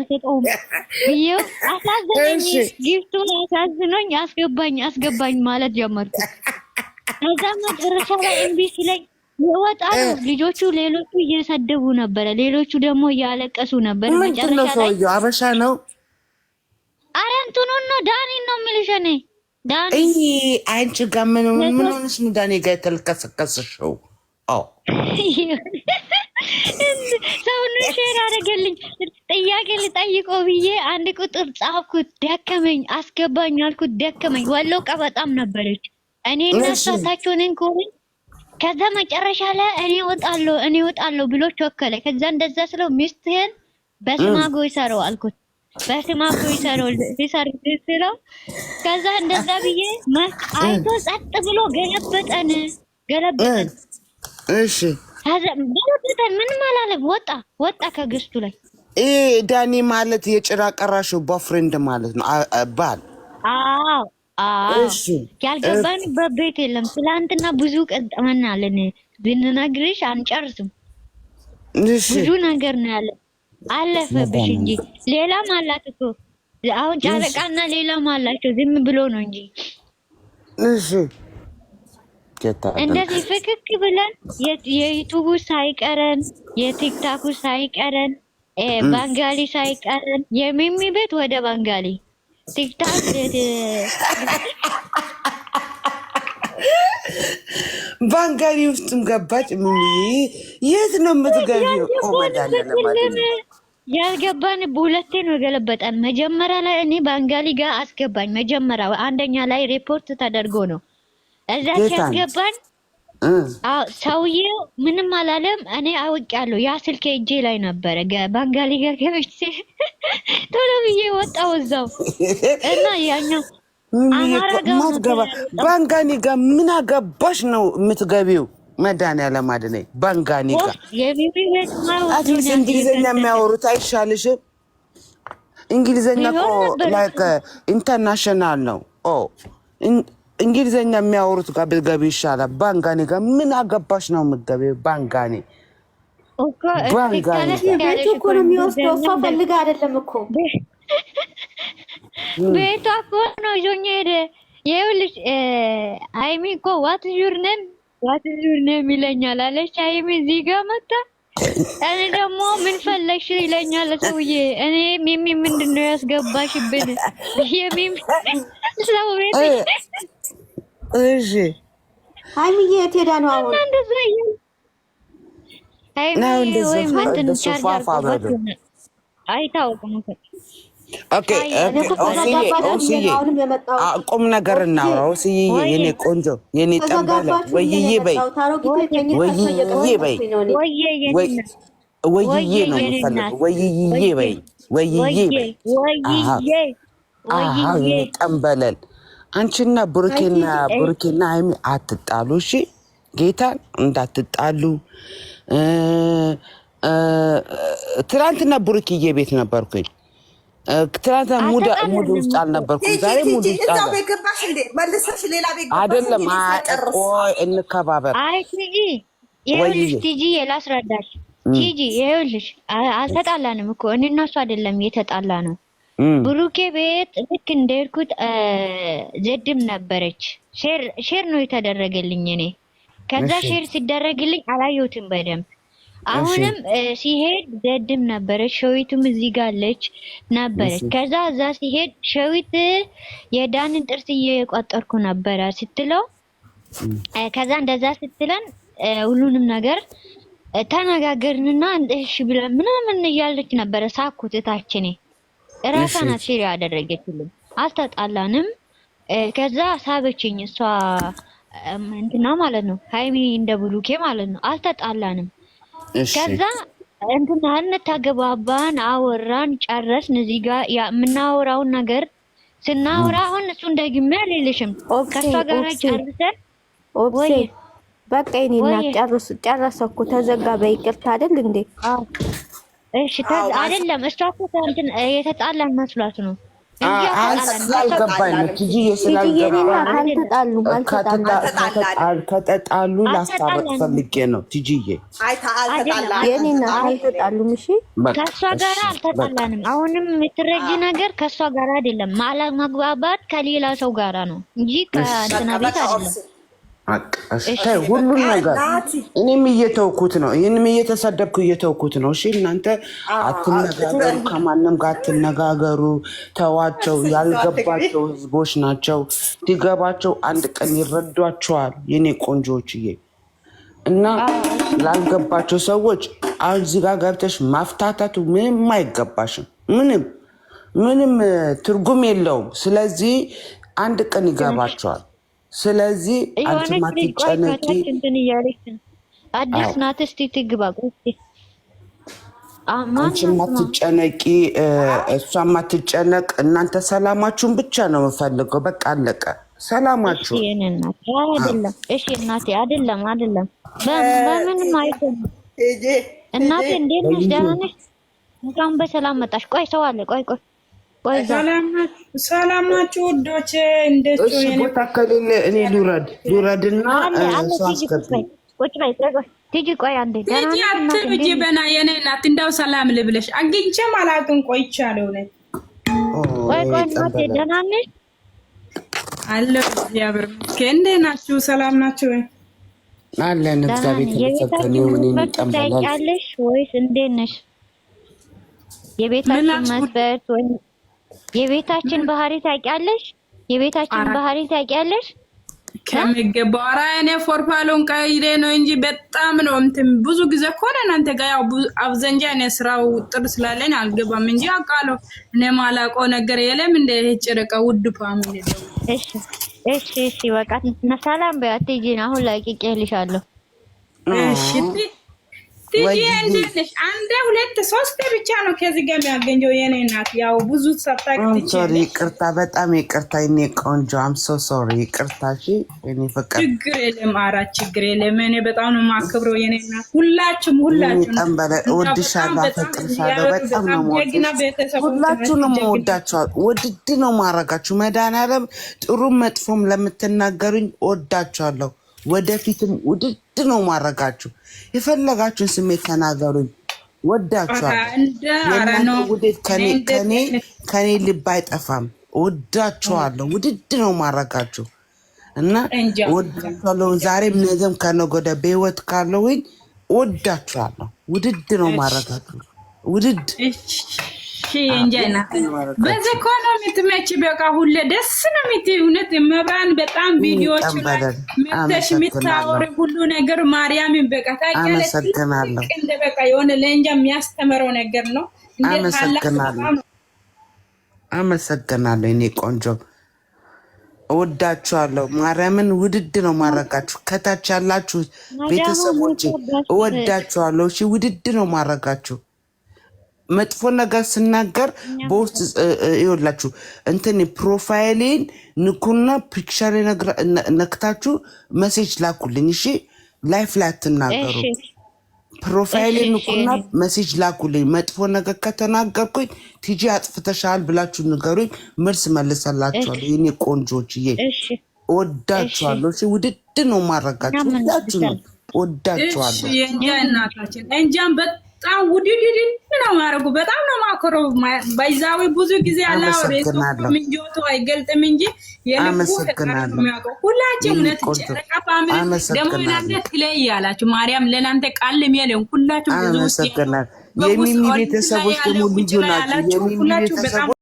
አልሰጠውም ብዬው አሳዘነኝ። ጊፍቱን አሳዝኖኝ አስገባኝ ማለት ጀመርኩ። ከዛ መጨረሻ ላይ እምቢ ሲለኝ ይወጣሉ ልጆቹ። ሌሎቹ እየሰደቡ ነበረ፣ ሌሎቹ ደግሞ እያለቀሱ ነበር። መጨረሻ ላይ አበሻ ነው አረንቱን ነው ዳኒ ነው የሚልሽ እኔ ዳኒ አንቺ ጋር ምን ሆነሽ ነው ዳኒ ጋር የተልከሰከስሽው? ሰውን ሼር አደረገልኝ። ጥያቄ ልጠይቀው ብዬ አንድ ቁጥር ጻፍኩት፣ ደከመኝ። አስገባኝ አልኩት፣ ደከመኝ። ወሎ ቀበጣም ነበረች። እኔ እናሳታቸውን እንኮኝ። ከዛ መጨረሻ ላይ እኔ እወጣለሁ ብሎ ቾከለ። ከዛ እንደዛ ስለው ሚስትህን በስማጎ ይሰራው አልኩት። በስማጎ ይሰራው ስለው ከዛ እንደዛ ብዬ አይቶ ጸጥ ብሎ ገለበጠን። እሺ ምንም አላለም። ወጣ ከግስቱ ላይ። ዳኒ ማለት የጭራ ቀራሽው ቦፍሬንድ ማለት ነው ባል። ያልገባንበት ቤት የለም። ትላንትና ብዙ ቀጠመናለን፣ ብንነግርሽ አንጨርስም። ብዙ ነገር ነው ያለ። አለፈብሽ እንጂ ሌላም አላት እኮ አሁን ጨረቃና ሌላም አላቸው። ዝም ብሎ ነው እንጂ እንደዚህ ፍክክ ብለን የዩቱቡ ሳይቀረን የቲክታኩ ሳይቀረን ባንጋሊ ሳይቀረን የሚሚ ቤት ወደ ባንጋሊ ቲክታክ ባንጋሊ ውስጥም ገባች። ሚሚ የት ነው የምትገቢው? ያልገባን በሁለቴ ነው የገለበጠን። መጀመሪያ ላይ እኔ ባንጋሊ ጋር አስገባኝ። መጀመሪያ አንደኛ ላይ ሪፖርት ተደርጎ ነው እዛ ሲያስገባን። ሰውዬው ምንም አላለም። እኔ አውቄያለሁ። ያ ስልኬ እጄ ላይ ነበረ። ባንጋሊ ጋር ገብቼ ቶሎ ብዬ ወጣሁ እዛው እና ያኛው ባንጋኒ ጋር ምን አገባሽ ነው የምትገቢው? መድኃኒዓለም አድነኝ። ባንጋኒ ጋር አትሊስት እንግሊዝኛ የሚያወሩት አይሻልሽም? እንግሊዝኛ እኮ ላይክ ኢንተርናሽናል ነው። እንግሊዝኛ የሚያወሩት ጋር ብትገቢ ይሻላል። ባንጋኒ ጋር ምን አገባሽ ነው የምትገቢው? ባንጋኒ ቤቱ እኮ ነው የሚወስደው። እሷ ፈልጋ አይደለም እኮ ቤቷ እኮ ነው ይዞኝ ሄደ። ይኸውልሽ አይሚ እኮ ዋት ዩር ኔም ይለኛል አለች። አይሚ እዚህ ጋር መጣ። እኔ ደግሞ ምን ፈለግሽ ይለኛል ሰውዬ። እኔ ሚሚ ምንድን ነው ያስገባሽብን? የሚሚ ሰው ቤት እሺ አይሚዬ የት ሄዳ ነው አሁን? አይሚ ወይ እንትን ቻርጀር አይታወቅም። ኦኬ ቁም ነገር እናውራ። ኦስዬ የኔ ቆንጆ የኔ ጠንባለ ወይዬ በይ ወይዬ ነው የምፈልገው። ወይዬ በይ የኔ ጠንበለል። አንቺና ብሩኬና አይሚ አትጣሉ እሺ? ጌታን እንዳትጣሉ። ትናንትና ብሩኬዬ ቤት ነበርኩኝ። ትናንትና ሙድ ውስጥ አልነበርኩም። ዛሬ ሙድ ውስጥ አይደለም። ቆይ እንከባበር። አይ ቲጂ ይኸውልሽ፣ ቲጂ ላስረዳሽ። ቲጂ ይኸውልሽ አልተጣላንም እኮ እኔ እና እሱ አይደለም የተጣላ ነው። ብሩኬ ቤት ልክ እንደሄድኩት ዘድም ነበረች። ሼር ነው የተደረገልኝ እኔ። ከዛ ሼር ሲደረግልኝ አላየሁትም በደንብ። አሁንም ሲሄድ ዘድም ነበረች፣ ሸዊቱም እዚህ ጋር አለች ነበረች። ከዛ እዛ ሲሄድ ሸዊት የዳንን ጥርስ እየቆጠርኩ ነበረ ስትለው፣ ከዛ እንደዛ ስትለን ሁሉንም ነገር ተነጋገርንና እሺ ብለን ምናምን እያለች ነበረ። ሳኩት እታችኔ እራሷ ናት ሼር ያደረገችልኝ። አልተጣላንም። ከዛ ሳበችኝ እሷ እንትና ማለት ነው፣ ሃይሚ እንደ ብሩኬ ማለት ነው። አልተጣላንም። ከዛ እንትና እንተገባባን፣ አወራን፣ ጨረስን። እዚህ ጋር የምናወራውን ነገር ስናወራ አሁን እሱ እንደግሜ አልልሽም። ከሷ ጋር ጨርሰን ወይ በቃ እኔ እና ጨረሰ እኮ ተዘጋ። በይቅርታ አይደል እንዴ? እሺ አይደለም። እሷ እኮ እንትን የተጣላን መስሏት ነው። ስላልገባኝ ነው ቲጂዬ፣ ስላልገባኝ ከተጣሉ ላስታረቅ ፈልጌ ነው ቲጂዬ። አልተጣሉም። እሺ ከእሷ ጋር አልተጣላንም። አሁንም የምትረጂ ነገር ከእሷ ጋር አይደለም። አለመግባባት ከሌላ ሰው ጋር ነው እንጂ ከእንትና ቤት አይደለም። ሁሉን ነገር እኔም እየተውኩት ነው። ይህንም እየተሰደብኩ እየተውኩት ነው። እሺ እናንተ አትነጋገሩ፣ ከማንም ጋር አትነጋገሩ፣ ተዋቸው። ያልገባቸው ህዝቦች ናቸው። ሲገባቸው አንድ ቀን ይረዷቸዋል። የኔ ቆንጆችዬ እና ላልገባቸው ሰዎች እዚህ ጋር ገብተሽ ማፍታታቱ ምንም አይገባሽም። ምንም ትርጉም የለውም። ስለዚህ አንድ ቀን ይገባቸዋል። ስለዚህ አንቺ ማትጨነቂ አዲስ ናት። እስቲ ትግባ። አንቺ ማትጨነቂ፣ እሷ ማትጨነቅ። እናንተ ሰላማችሁን ብቻ ነው የምፈልገው። በቃ አለቀ። ሰላማችሁ አይደለም። እሺ እናቴ፣ አይደለም በምንም አይሆንም። እናቴ እንዴት ነሽ? ደህና ነሽ? እንኳን በሰላም መጣሽ። ቆይ ሰው አለ። ቆይ ሰላም ናችሁ ውዶቼ? እንዴት ነው? እሺ ቦታ ከሌለ እኔ ልውረድና ሰው አስከትል። ቁጭ በይ ቲጂ። ቆይ አንዴ ቲጂ አትብጂ በና የኔ እናት፣ እንደው ሰላም ልብለሽ አግኝቼም አላውቅም። ቆይቻለሁ ነኝ። ቆይ እናቴ ደህና ነሽ? አለሁ እግዚአብሔር ይመስገን። እንዴት ናችሁ? ሰላም ናችሁ ወይ? አለን እግዚአብሔር ይመስገን። እኔ ታውቂያለሽ ወይስ እንዴት ነሽ? የቤታችን መስበት ወይ የቤታችን ባህሪ ታውቂያለሽ? የቤታችን ባህሪ ታውቂያለሽ? ከሚገባው ኧረ እኔ ፎርፋሎን ቀይሬ ነው እንጂ በጣም ነው እንትን ብዙ ጊዜ ኮነ እናንተ ጋር ያው አብዛኛ እኔ ስራው ጥር ስላለኝ አልገባም እንጂ አውቃለሁ። እኔ ማላውቀው ነገር የለም። እንደ ጨረቃ ውድ ፋሚሊ ነው። እሺ በቃ ሰላም በያት ቲጂን። አሁን ለቅቄልሻለሁ። እሺ ቲጂ እንዴት ነሽ? አንዴ ሁለት ሶስት ብቻ ነው ከዚህ ጋር የሚያገኘው የኔ እናት። ያው ብዙ ሰጣቅት ሶሪ፣ ይቅርታ፣ በጣም ይቅርታ የኔ ቆንጆ። አም ሶ ሶሪ፣ ይቅርታ። እሺ እኔ ፈቀደ ችግር የለም። ኧረ ችግር የለም። እኔ በጣም ነው የማከብረው የኔ እናት። ሁላችሁም ጠንበለ እወድሻለሁ፣ አፈቅርሻለሁ። በጣም ነው ሁላችሁንም እወዳችኋለሁ። ውድድ ነው ማረጋችሁ። መድኃኒዓለም ጥሩም መጥፎም ለምትናገሩኝ እወዳችኋለሁ። ወደፊትም ውድድ ነው ማረጋችሁ። የፈለጋችሁን ስሜት ተናገሩኝ። ወዳችኋለሁ። ውድድ ከኔ ልብ አይጠፋም። ወዳችኋለሁ። ውድድ ነው ማረጋችሁ እና ወዳችኋለሁ። ዛሬም ነገም ከነገ ወዲያ በህይወት ካለሁኝ ወዳችኋለሁ። ውድድ ነው ማረጋችሁ። ውድድ እንጀና በዚህ ኢኮኖሚ ትመጪ በቃ ሁሌ ደስ ነው የምትይ። እውነት መብራን በጣም ቪዲዮዎች ምትሽ ምታወሪ ሁሉ ነገር ማርያምን በቃ ታውቂያለሽ። እንደ በቃ የሆነ ለእንጃ የሚያስተምረው ነገር ነው። አመሰግናለሁ እኔ ቆንጆ። እወዳችኋለሁ። ማርያምን ውድድ ነው ማረጋችሁ። ከታች ያላችሁ ቤተሰቦች እወዳችኋለሁ። እሺ ውድድ ነው ማረጋችሁ። መጥፎ ነገር ስናገር በውስጥ ይወላችሁ እንትን ፕሮፋይሌን ንኩና ፒክቸር ነክታችሁ ሜሴጅ ላኩልኝ። እሺ ላይፍ ላይ አትናገሩ። ፕሮፋይሌን ንኩና ሜሴጅ ላኩልኝ። መጥፎ ነገር ከተናገርኩኝ ቲጂ አጥፍተሻል ብላችሁ ንገሩኝ። መልስ መልሰላችኋለሁ። የኔ ቆንጆችዬ ወዳችኋለሁ። እሺ ውድድ ነው ማረጋችሁ። ሁላችሁ ነው ወዳችኋለሁ። እንጃ እናታችን እንጃን በጣም ውድድድ ነው ማረጉ። በጣም ነው ማከረው። ባይዛዊ ብዙ ጊዜ አላወሬ ምንጆቶ አይገልጥም እንጂ ሁላችሁም እውነት ጨረቃ ፋሚሊ ደግሞ እናንተ ትለያላችሁ። ማርያም ለእናንተ ቃል የሚያለው ሁላችሁም ብዙ የሚሚ ቤተሰቦች ደግሞ ልዩ ናችሁ። የሚሚ ቤተሰቦች